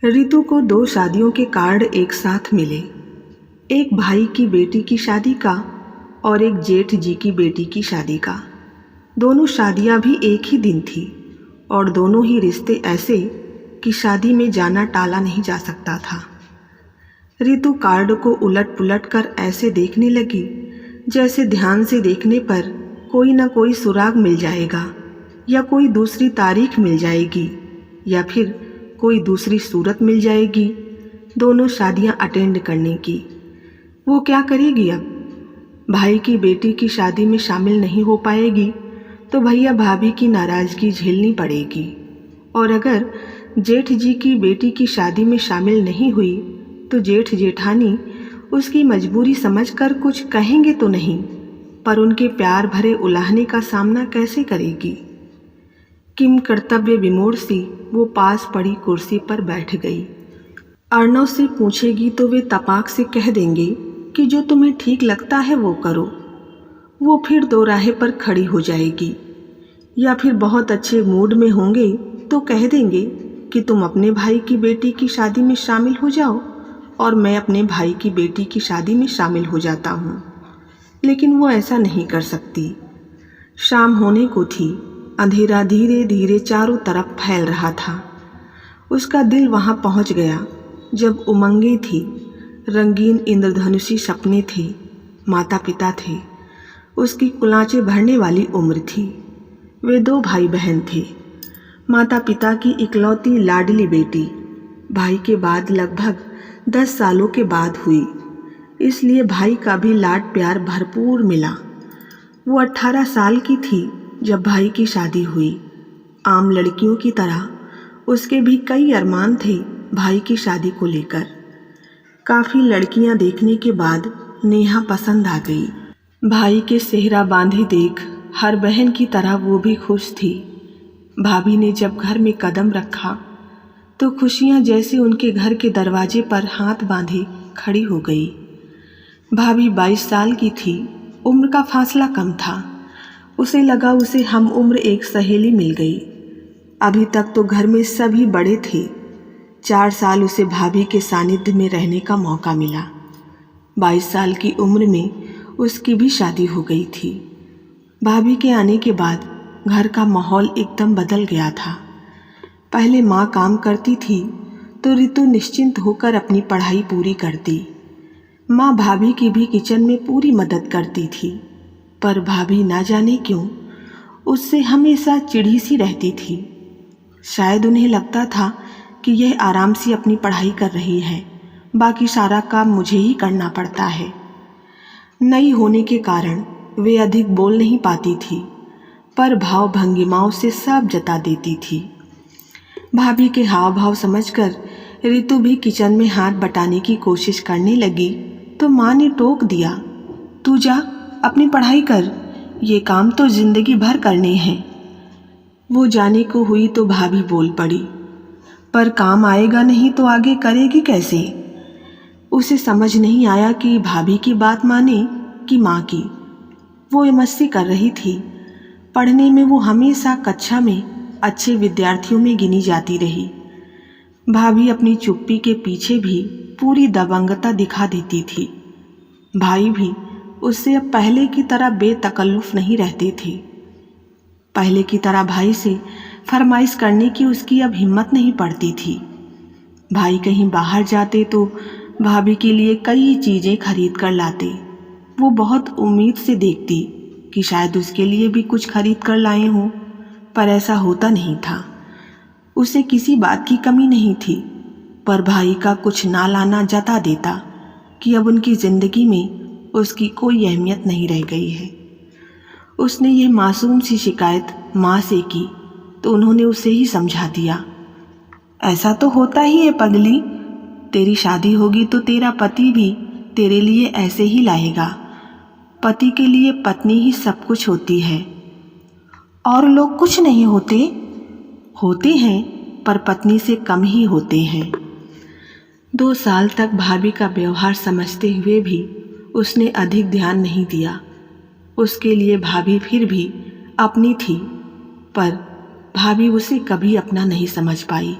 रितु को 2 शादियों के कार्ड एक साथ मिले। एक भाई की बेटी की शादी का और एक जेठ जी की बेटी की शादी का। दोनों शादियां भी एक ही दिन थी और दोनों ही रिश्ते ऐसे कि शादी में जाना टाला नहीं जा सकता था। रितु कार्ड को उलट पुलट कर ऐसे देखने लगी जैसे ध्यान से देखने पर कोई न कोई सुराग मिल जाएगा या कोई दूसरी तारीख मिल जाएगी या फिर कोई दूसरी सूरत मिल जाएगी दोनों शादियां अटेंड करने की। वो क्या करेगी अब? भाई की बेटी की शादी में शामिल नहीं हो पाएगी तो भैया भाभी की नाराज़गी झेलनी पड़ेगी, और अगर जेठ जी की बेटी की शादी में शामिल नहीं हुई तो जेठ जेठानी उसकी मजबूरी समझकर कुछ कहेंगे तो नहीं, पर उनके प्यार भरे उलाहने का सामना कैसे करेगी? किम कर्तव्य विमूढ़ सी वो पास पड़ी कुर्सी पर बैठ गई। अर्णव से पूछेगी तो वे तपाक से कह देंगे कि जो तुम्हें ठीक लगता है वो करो। वो फिर दो राहे पर खड़ी हो जाएगी, या फिर बहुत अच्छे मूड में होंगे तो कह देंगे कि तुम अपने भाई की बेटी की शादी में शामिल हो जाओ और मैं अपने भाई की बेटी की शादी में शामिल हो जाता हूँ। लेकिन वो ऐसा नहीं कर सकती। शाम होने को थी। अंधेरा धीरे धीरे चारों तरफ फैल रहा था। उसका दिल वहाँ पहुँच गया जब उमंगें थी, रंगीन इंद्रधनुषी सपने थे, माता पिता थे, उसकी कुलांचे भरने वाली उम्र थी। वे 2 भाई बहन थे, माता पिता की इकलौती लाडली बेटी। भाई के बाद लगभग 10 सालों के बाद हुई, इसलिए भाई का भी लाड प्यार भरपूर मिला। वो 18 साल की थी जब भाई की शादी हुई। आम लड़कियों की तरह उसके भी कई अरमान थे भाई की शादी को लेकर। काफ़ी लड़कियां देखने के बाद नेहा पसंद आ गई। भाई के सेहरा बांधे देख हर बहन की तरह वो भी खुश थी। भाभी ने जब घर में कदम रखा तो खुशियां जैसे उनके घर के दरवाजे पर हाथ बांधे खड़ी हो गई। भाभी 22 साल की थी, उम्र का फासला कम था। उसे लगा उसे हम उम्र एक सहेली मिल गई। अभी तक तो घर में सभी बड़े थे। 4 साल उसे भाभी के सानिध्य में रहने का मौका मिला। 22 साल की उम्र में उसकी भी शादी हो गई थी। भाभी के आने के बाद घर का माहौल एकदम बदल गया था। पहले माँ काम करती थी तो रितु निश्चिंत होकर अपनी पढ़ाई पूरी करती। माँ भाभी की भी किचन में पूरी मदद करती थी, पर भाभी ना जाने क्यों उससे हमेशा चिढ़ी सी रहती थी। शायद उन्हें लगता था कि यह आराम से अपनी पढ़ाई कर रही है, बाकी सारा काम मुझे ही करना पड़ता है। नई होने के कारण वे अधिक बोल नहीं पाती थी, पर भाव भंगिमाओं से सब जता देती थी। भाभी के हाव भाव समझकर रितु भी किचन में हाथ बटाने की कोशिश करने लगी तो माँ ने टोक दिया, तू जा अपनी पढ़ाई कर, ये काम तो जिंदगी भर करने हैं। वो जाने को हुई तो भाभी बोल पड़ी, पर काम आएगा नहीं तो आगे करेगी कैसे? उसे समझ नहीं आया कि भाभी की बात माने कि माँ की। वो मस्ती कर रही थी। पढ़ने में वो हमेशा कक्षा में अच्छे विद्यार्थियों में गिनी जाती रही। भाभी अपनी चुप्पी के पीछे भी पूरी दबंगता दिखा देती थी। भाई भी उससे अब पहले की तरह बेतकल्लुफ़ नहीं रहते थे। पहले की तरह भाई से फरमाइश करने की उसकी अब हिम्मत नहीं पड़ती थी। भाई कहीं बाहर जाते तो भाभी के लिए कई चीज़ें खरीद कर लाते। वो बहुत उम्मीद से देखती कि शायद उसके लिए भी कुछ खरीद कर लाए हों, पर ऐसा होता नहीं था। उसे किसी बात की कमी नहीं थी, पर भाई का कुछ ना लाना जता देता कि अब उनकी ज़िंदगी में उसकी कोई अहमियत नहीं रह गई है। उसने ये मासूम सी शिकायत माँ से की तो उन्होंने उसे ही समझा दिया, ऐसा तो होता ही है पगली, तेरी शादी होगी तो तेरा पति भी तेरे लिए ऐसे ही लाएगा। पति के लिए पत्नी ही सब कुछ होती है। और लोग कुछ नहीं होते? होते हैं, पर पत्नी से कम ही होते हैं। 2 साल तक भाभी का व्यवहार समझते हुए भी उसने अधिक ध्यान नहीं दिया। उसके लिए भाभी फिर भी अपनी थी, पर भाभी उसे कभी अपना नहीं समझ पाई।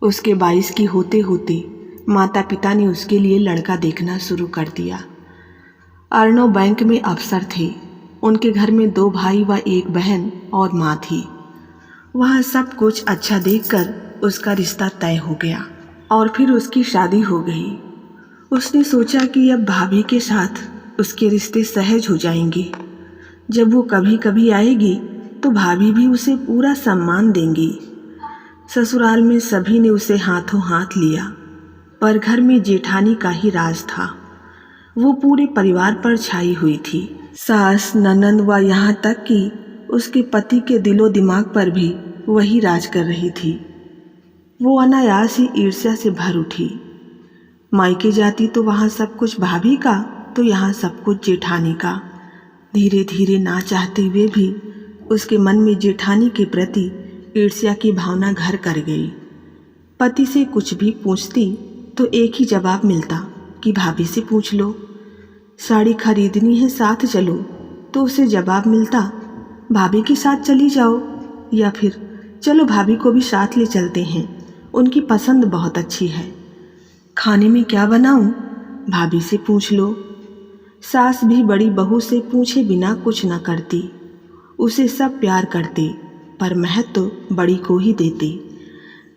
उसके 22 की होते होते माता पिता ने उसके लिए लड़का देखना शुरू कर दिया। अर्णव बैंक में अफसर थे। उनके घर में 2 भाई व 1 बहन और माँ थी। वहाँ सब कुछ अच्छा देखकर उसका रिश्ता तय हो गया और फिर उसकी शादी हो गई। उसने सोचा कि अब भाभी के साथ उसके रिश्ते सहज हो जाएंगे। जब वो कभी कभी आएगी तो भाभी भी उसे पूरा सम्मान देंगी। ससुराल में सभी ने उसे हाथों हाथ लिया, पर घर में जेठानी का ही राज था। वो पूरे परिवार पर छाई हुई थी। सास, ननंद व यहाँ तक कि उसके पति के दिलो दिमाग पर भी वही राज कर रही थी। वो अनायास ही ईर्ष्या से भर उठी। मायके जाती तो वहाँ सब कुछ भाभी का, तो यहाँ सब कुछ जेठानी का। धीरे धीरे ना चाहते हुए भी उसके मन में जेठानी के प्रति ईर्ष्या की भावना घर कर गई। पति से कुछ भी पूछती तो एक ही जवाब मिलता कि भाभी से पूछ लो। साड़ी खरीदनी है, साथ चलो, तो उसे जवाब मिलता भाभी के साथ चली जाओ, या फिर चलो भाभी को भी साथ ले चलते हैं, उनकी पसंद बहुत अच्छी है। खाने में क्या बनाऊं, भाभी से पूछ लो। सास भी बड़ी बहू से पूछे बिना कुछ न करती। उसे सब प्यार करते, पर महत्व तो बड़ी को ही देते।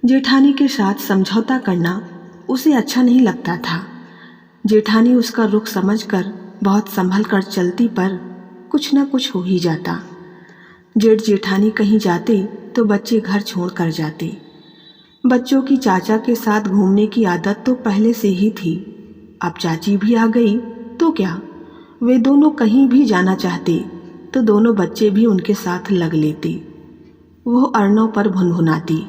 जेठानी के साथ समझौता करना उसे अच्छा नहीं लगता था। जेठानी उसका रुख समझकर बहुत संभल कर चलती, पर कुछ न कुछ हो ही जाता। जेठ जेठानी कहीं जाते तो बच्चे घर छोड़ कर जाते। बच्चों की चाचा के साथ घूमने की आदत तो पहले से ही थी। अब चाची भी आ गई तो क्या, वे दोनों कहीं भी जाना चाहते तो दोनों बच्चे भी उनके साथ लग लेते। वो अर्णव पर भुनभुनाती,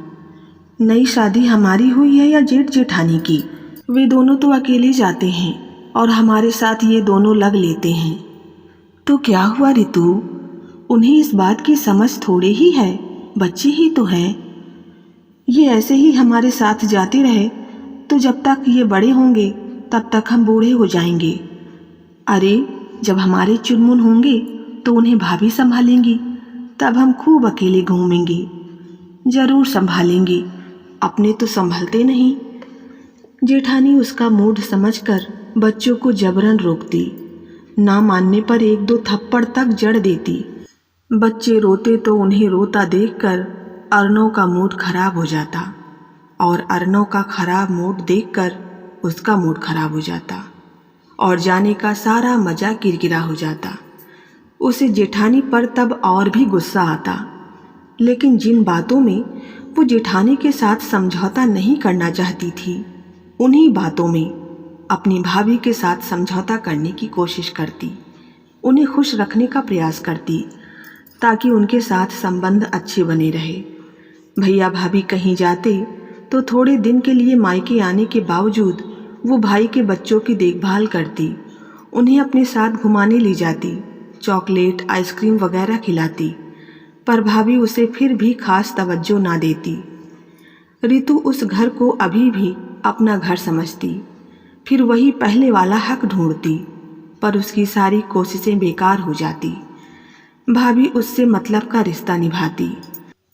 नई शादी हमारी हुई है या जेठ जेठानी की? वे दोनों तो अकेले जाते हैं और हमारे साथ ये दोनों लग लेते हैं। तो क्या हुआ रितु, उन्हें इस बात की समझ थोड़े ही है, बच्चे ही तो हैं। ये ऐसे ही हमारे साथ जाते रहे तो जब तक ये बड़े होंगे तब तक हम बूढ़े हो जाएंगे। अरे जब हमारे चुनमुन होंगे तो उन्हें भाभी संभालेंगी, तब हम खूब अकेले घूमेंगे। जरूर संभालेंगी, अपने तो संभलते नहीं। जेठानी उसका मूड समझकर बच्चों को जबरन रोकती, ना मानने पर 1-2 थप्पड़ तक जड़ देती। बच्चे रोते तो उन्हें रोता देखकर अर्णव का मूड खराब हो जाता, और अर्णव का खराब मूड देखकर उसका मूड खराब हो जाता, और जाने का सारा मजा किरकिरा हो जाता। उसे जेठानी पर तब और भी गुस्सा आता, लेकिन जिन बातों में वो जेठानी के साथ समझौता नहीं करना चाहती थी, उन्हीं बातों में अपनी भाभी के साथ समझौता करने की कोशिश करती, उन्हें खुश रखने का प्रयास करती, ताकि उनके साथ संबंध अच्छे बने रहे। भैया भाभी कहीं जाते तो थोड़े दिन के लिए मायके आने के बावजूद वो भाई के बच्चों की देखभाल करती, उन्हें अपने साथ घुमाने ले जाती, चॉकलेट, आइसक्रीम वगैरह खिलाती, पर भाभी उसे फिर भी खास तवज्जो ना देती। रितु उस घर को अभी भी अपना घर समझती, फिर वही पहले वाला हक ढूंढती, पर उसकी सारी कोशिशें बेकार हो जाती। भाभी उससे मतलब का रिश्ता निभाती,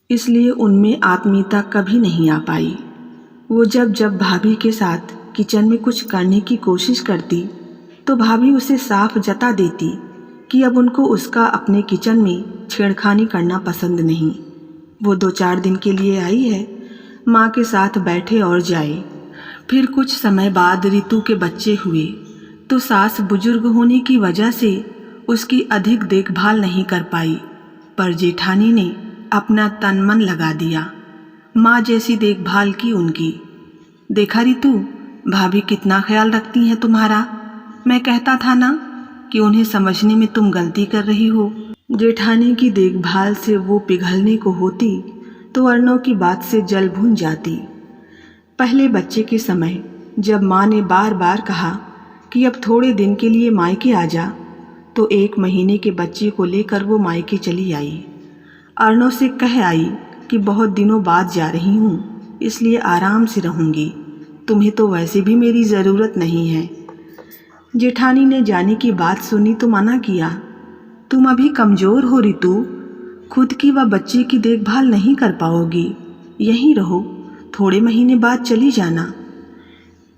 इसलिए उनमें आत्मीयता कभी नहीं आ पाई। वो जब जब भाभी के साथ किचन में कुछ करने की कोशिश करती तो भाभी उसे साफ जता देती कि अब उनको उसका अपने किचन में छेड़खानी करना पसंद नहीं। वो 2-4 दिन के लिए आई है, माँ के साथ बैठे और जाए। फिर कुछ समय बाद रितु के बच्चे हुए तो सास बुजुर्ग होने की वजह से उसकी अधिक देखभाल नहीं कर पाई, पर जेठानी ने अपना तन मन लगा दिया, माँ जैसी देखभाल की उनकी। देखा रितु, भाभी कितना ख्याल रखती हैं तुम्हारा। मैं कहता था ना कि उन्हें समझने में तुम गलती कर रही हो। जेठानी की देखभाल से वो पिघलने को होती तो अर्णव की बात से जल भून जाती। पहले बच्चे के समय जब माँ ने बार बार कहा कि अब थोड़े दिन के लिए मायके आ जा, तो 1 महीने के बच्चे को लेकर वो मायके चली आई। अर्णव से कह आई कि बहुत दिनों बाद जा रही हूँ, इसलिए आराम से रहूँगी, तुम्हें तो वैसे भी मेरी ज़रूरत नहीं है। जेठानी ने जाने की बात सुनी तो मना किया, तुम अभी कमज़ोर हो रितु, खुद की व बच्चे की देखभाल नहीं कर पाओगी, यहीं रहो, थोड़े महीने बाद चली जाना।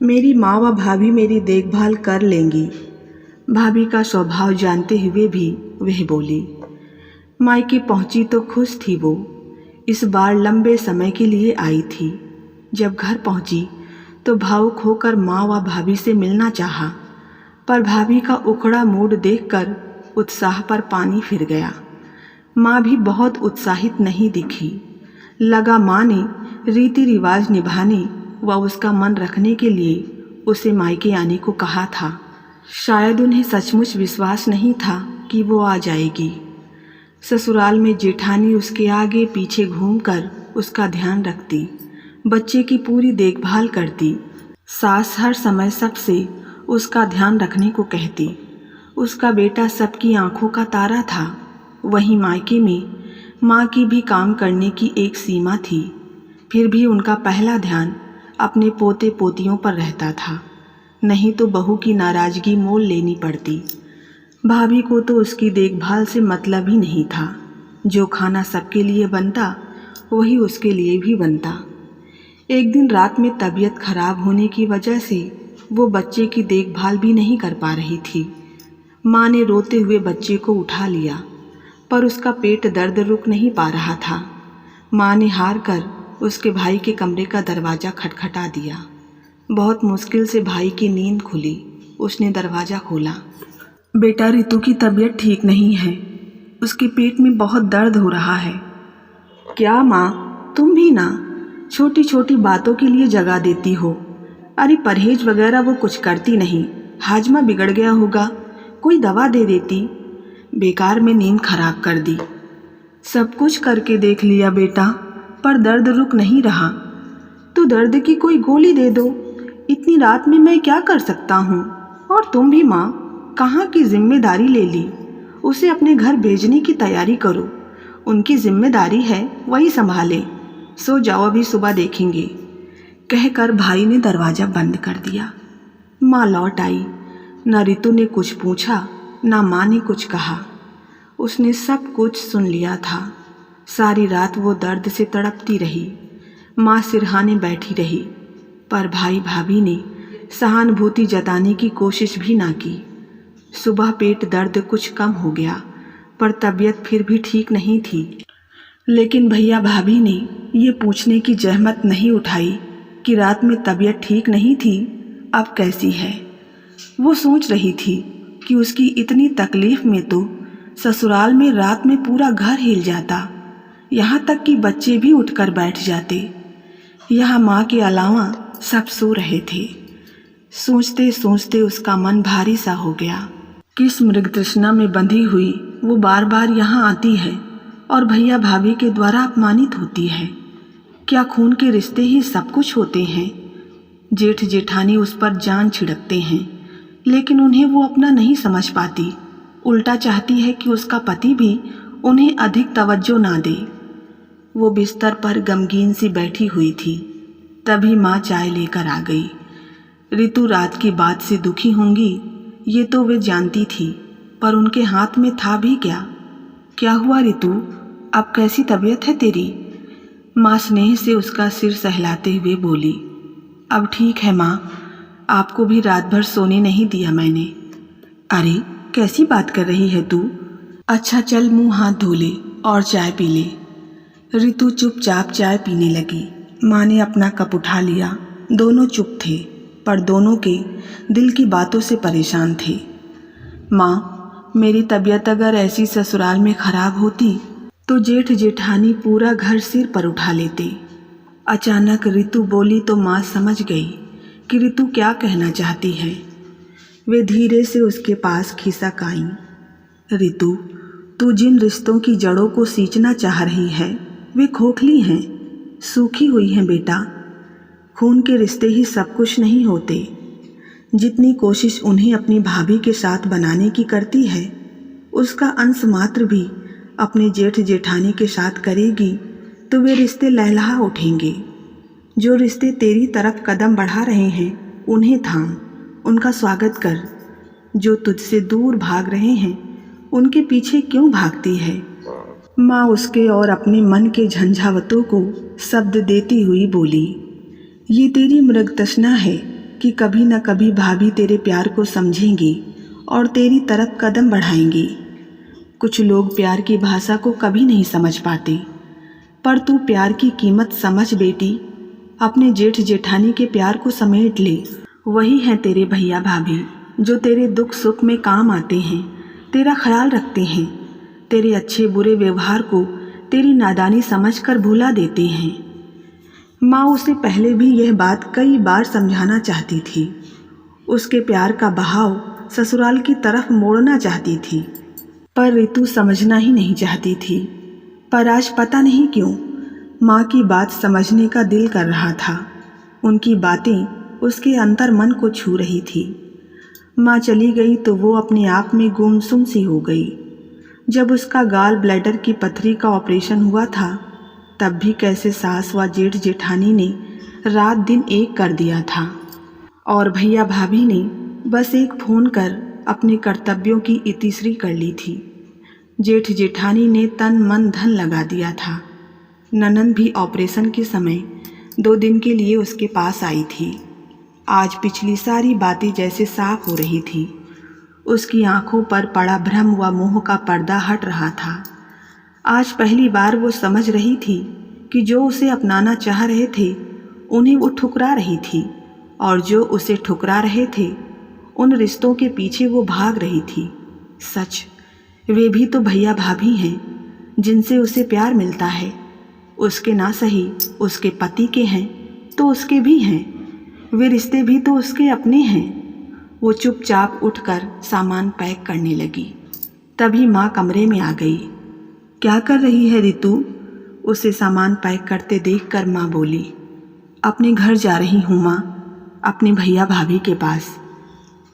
मेरी माँ व भाभी मेरी देखभाल कर लेंगी। भाभी का स्वभाव जानते हुए भी वह बोली। मायके पहुंची तो खुश थी वो। इस बार लंबे समय के लिए आई थी। जब घर पहुंची तो भावुक होकर माँ व भाभी से मिलना चाहा, पर भाभी का उखड़ा मूड देखकर उत्साह पर पानी फिर गया। माँ भी बहुत उत्साहित नहीं दिखी। लगा माँ ने रीति रिवाज निभाने व उसका मन रखने के लिए उसे मायके आने को कहा था। शायद उन्हें सचमुच विश्वास नहीं था कि वो आ जाएगी। ससुराल में जेठानी उसके आगे पीछे घूमकर उसका ध्यान रखती, बच्चे की पूरी देखभाल करती। सास हर समय सबसे उसका ध्यान रखने को कहती। उसका बेटा सबकी आंखों का तारा था। वहीं मायके में माँ की भी काम करने की एक सीमा थी। फिर भी उनका पहला ध्यान अपने पोते पोतियों पर रहता था, नहीं तो बहू की नाराज़गी मोल लेनी पड़ती। भाभी को तो उसकी देखभाल से मतलब ही नहीं था। जो खाना सबके लिए बनता वही उसके लिए भी बनता। एक दिन रात में तबीयत खराब होने की वजह से वो बच्चे की देखभाल भी नहीं कर पा रही थी। माँ ने रोते हुए बच्चे को उठा लिया, पर उसका पेट दर्द रुक नहीं पा रहा था। माँ ने हार कर उसके भाई के कमरे का दरवाज़ा खटखटा दिया। बहुत मुश्किल से भाई की नींद खुली। उसने दरवाज़ा खोला। बेटा, रितु की तबीयत ठीक नहीं है। उसके पेट में बहुत दर्द हो रहा है। क्या माँ, तुम भी ना छोटी छोटी बातों के लिए जगा देती हो। अरे परहेज वगैरह वो कुछ करती नहीं। हाजमा बिगड़ गया होगा, कोई दवा दे देती। बेकार में नींद खराब कर दी। सब कुछ करके देख लिया बेटा, पर दर्द रुक नहीं रहा। तो दर्द की कोई गोली दे दो। इतनी रात में मैं क्या कर सकता हूँ। और तुम भी माँ, कहाँ की जिम्मेदारी ले ली। उसे अपने घर भेजने की तैयारी करो। उनकी जिम्मेदारी है, वही संभाले। सो जाओ, अभी सुबह देखेंगे, कहकर भाई ने दरवाज़ा बंद कर दिया। माँ लौट आई। न रितु ने कुछ पूछा, न माँ ने कुछ कहा। उसने सब कुछ सुन लिया था। सारी रात वो दर्द से तड़पती रही। माँ सिरहाने बैठी रही, पर भाई भाभी ने सहानुभूति जताने की कोशिश भी ना की। सुबह पेट दर्द कुछ कम हो गया, पर तबीयत फिर भी ठीक नहीं थी। लेकिन भैया भाभी ने ये पूछने की जहमत नहीं उठाई कि रात में तबीयत ठीक नहीं थी, अब कैसी है। वो सोच रही थी कि उसकी इतनी तकलीफ में तो ससुराल में रात में पूरा घर हिल जाता, यहाँ तक कि बच्चे भी उठकर बैठ जाते। यहाँ माँ के अलावा सब सो रहे थे। सोचते सोचते उसका मन भारी सा हो गया। किस मृग तृष्णा में बंधी हुई वो बार बार यहाँ आती है और भैया भाभी के द्वारा अपमानित होती है। क्या खून के रिश्ते ही सब कुछ होते हैं। जेठ जेठानी उस पर जान छिड़कते हैं, लेकिन उन्हें वो अपना नहीं समझ पाती। उल्टा चाहती है कि उसका पति भी उन्हें अधिक तवज्जो ना दे। वो बिस्तर पर गमगीन सी बैठी हुई थी। तभी माँ चाय लेकर आ गई। रितु रात की बात से दुखी होंगी ये तो वे जानती थी, पर उनके हाथ में था भी क्या। क्या हुआ रितु, अब कैसी तबीयत है तेरी। माँ स्नेह से उसका सिर सहलाते हुए बोली। अब ठीक है माँ, आपको भी रात भर सोने नहीं दिया मैंने। अरे कैसी बात कर रही है तू। अच्छा चल मुंह हाथ धो ले और चाय पी ले। रितु चुपचाप चाय पीने लगी। माँ ने अपना कप उठा लिया। दोनों चुप थे, पर दोनों के दिल की बातों से परेशान थे। माँ, मेरी तबीयत अगर ऐसी ससुराल में खराब होती तो जेठ जेठानी पूरा घर सिर पर उठा लेते। अचानक रितु बोली तो माँ समझ गई कि रितु क्या कहना चाहती है। वे धीरे से उसके पास खिसक आईं। रितु, तू जिन रिश्तों की जड़ों को सींचना चाह रही है वे खोखली हैं, सूखी हुई हैं बेटा। खून के रिश्ते ही सब कुछ नहीं होते। जितनी कोशिश उन्हें अपनी भाभी के साथ बनाने की करती है, उसका अंश मात्र भी अपने जेठ जेठानी के साथ करेगी तो वे रिश्ते लहलहा उठेंगे। जो रिश्ते तेरी तरफ कदम बढ़ा रहे हैं उन्हें थाम, उनका स्वागत कर। जो तुझसे दूर भाग रहे हैं उनके पीछे क्यों भागती है। माँ उसके और अपने मन के झंझावतों को शब्द देती हुई बोली। ये तेरी मृगतृष्णा है कि कभी न कभी भाभी तेरे प्यार को समझेंगी और तेरी तरफ कदम बढ़ाएंगी। कुछ लोग प्यार की भाषा को कभी नहीं समझ पाते, पर तू प्यार की कीमत समझ बेटी। अपने जेठ जेठानी के प्यार को समेट ले। वही हैं तेरे भैया भाभी जो तेरे दुख सुख में काम आते हैं, तेरा ख्याल रखते हैं, तेरे अच्छे बुरे व्यवहार को तेरी नादानी समझकर भुला देते हैं। माँ उसे पहले भी यह बात कई बार समझाना चाहती थी। उसके प्यार का बहाव ससुराल की तरफ मोड़ना चाहती थी, पर ऋतु समझना ही नहीं चाहती थी। पर आज पता नहीं क्यों माँ की बात समझने का दिल कर रहा था। उनकी बातें उसके अंतर मन को छू रही थी। माँ चली गई तो वो अपने आप में गुमसुम सी हो गई। जब उसका गाल ब्लैडर की पथरी का ऑपरेशन हुआ था, तब भी कैसे सास व जेठ जेठानी ने रात दिन एक कर दिया था, और भैया भाभी ने बस एक फ़ोन कर अपने कर्तव्यों की इतिश्री कर ली थी। जेठ जेठानी ने तन मन धन लगा दिया था। ननंद भी ऑपरेशन के समय 2 दिन के लिए उसके पास आई थी। आज पिछली सारी बातें जैसे साफ हो रही थी। उसकी आंखों पर पड़ा भ्रम व मोह का पर्दा हट रहा था। आज पहली बार वो समझ रही थी कि जो उसे अपनाना चाह रहे थे उन्हें वो ठुकरा रही थी, और जो उसे ठुकरा रहे थे उन रिश्तों के पीछे वो भाग रही थी। सच, वे भी तो भैया भाभी हैं जिनसे उसे प्यार मिलता है। उसके ना सही उसके पति के हैं तो उसके भी हैं। वे रिश्ते भी तो उसके अपने हैं। वो चुपचाप उठकर सामान पैक करने लगी। तभी माँ कमरे में आ गई। क्या कर रही है ऋतु? उसे सामान पैक करते देखकर माँ बोली। अपने घर जा रही हूँ माँ, अपने भैया भाभी के पास।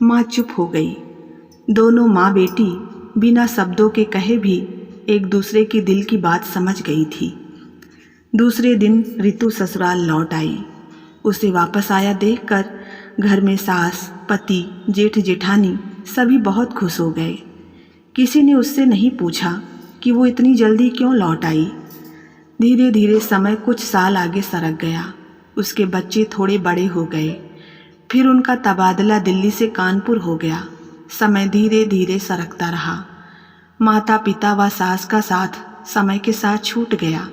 माँ चुप हो गई। दोनों माँ बेटी बिना शब्दों के कहे भी एक दूसरे के दिल की बात समझ गई थी। दूसरे दिन ऋतु ससुराल लौट आई। उसे वापस आया देखकर घर में सास, पति, जेठ जेठानी सभी बहुत खुश हो गए। किसी ने उससे नहीं पूछा कि वो इतनी जल्दी क्यों लौट आई। धीरे धीरे समय कुछ साल आगे सरक गया। उसके बच्चे थोड़े बड़े हो गए। फिर उनका तबादला दिल्ली से कानपुर हो गया। समय धीरे धीरे सरकता रहा। माता पिता व सास का साथ समय के साथ छूट गया।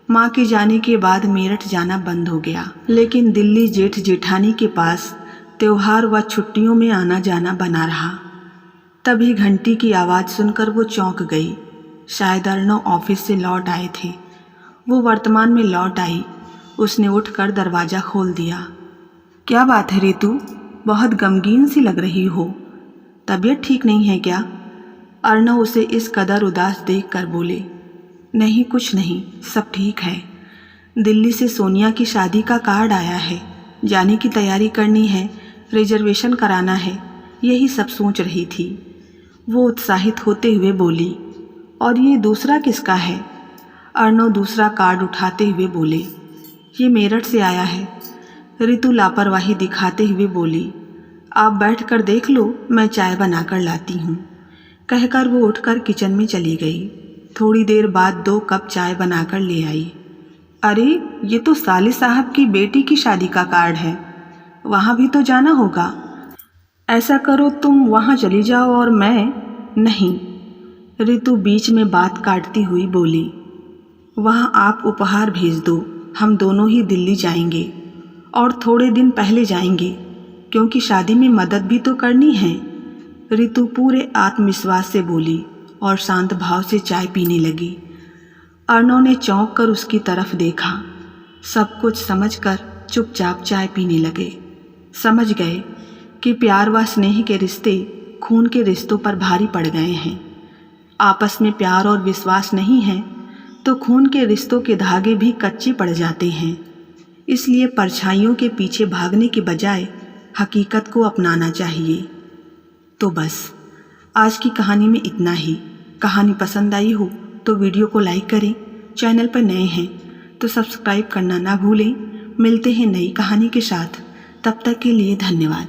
माँ के जाने के बाद मेरठ जाना बंद हो गया, लेकिन दिल्ली जेठ जेठानी के पास त्योहार व छुट्टियों में आना जाना बना रहा। तभी घंटी की आवाज़ सुनकर वो चौंक गई। शायद अर्णव ऑफिस से लौट आए थे। वो वर्तमान में लौट आई। उसने उठकर दरवाज़ा खोल दिया। क्या बात है ऋतु, बहुत गमगीन सी लग रही हो। तबीयत ठीक नहीं है क्या? अर्णव उसे इस कदर उदास देखकर बोले। नहीं, कुछ नहीं, सब ठीक है। दिल्ली से सोनिया की शादी का कार्ड आया है। जाने की तैयारी करनी है, रिजर्वेशन कराना है, यही सब सोच रही थी। वो उत्साहित होते हुए बोली। और ये दूसरा किसका है? अर्णव दूसरा कार्ड उठाते हुए बोले। ये मेरठ से आया है। ऋतु लापरवाही दिखाते हुए बोली। आप बैठकर देख लो, मैं चाय बनाकर लाती हूँ। कहकर वो उठकर किचन में चली गई। थोड़ी देर बाद 2 कप चाय बनाकर ले आई। अरे, ये तो साले साहब की बेटी की शादी का कार्ड है। वहाँ भी तो जाना होगा। ऐसा करो, तुम वहाँ चली जाओ और मैं नहीं। ऋतु बीच में बात काटती हुई बोली। वहाँ आप उपहार भेज दो, हम दोनों ही दिल्ली जाएंगे, और थोड़े दिन पहले जाएंगे, क्योंकि शादी में मदद भी तो करनी है। ऋतु पूरे आत्मविश्वास से बोली और शांत भाव से चाय पीने लगी। अर्णव ने चौंक कर उसकी तरफ देखा। सब कुछ समझकर चुपचाप चाय पीने लगे। समझ गए कि प्यार व स्नेह के रिश्ते खून के रिश्तों पर भारी पड़ गए हैं। आपस में प्यार और विश्वास नहीं है तो खून के रिश्तों के धागे भी कच्चे पड़ जाते हैं। इसलिए परछाइयों के पीछे भागने के बजाय हकीकत को अपनाना चाहिए। तो बस आज की कहानी में इतना ही। कहानी पसंद आई हो तो वीडियो को लाइक करें। चैनल पर नए हैं तो सब्सक्राइब करना ना भूलें। मिलते हैं नई कहानी के साथ। तब तक के लिए धन्यवाद।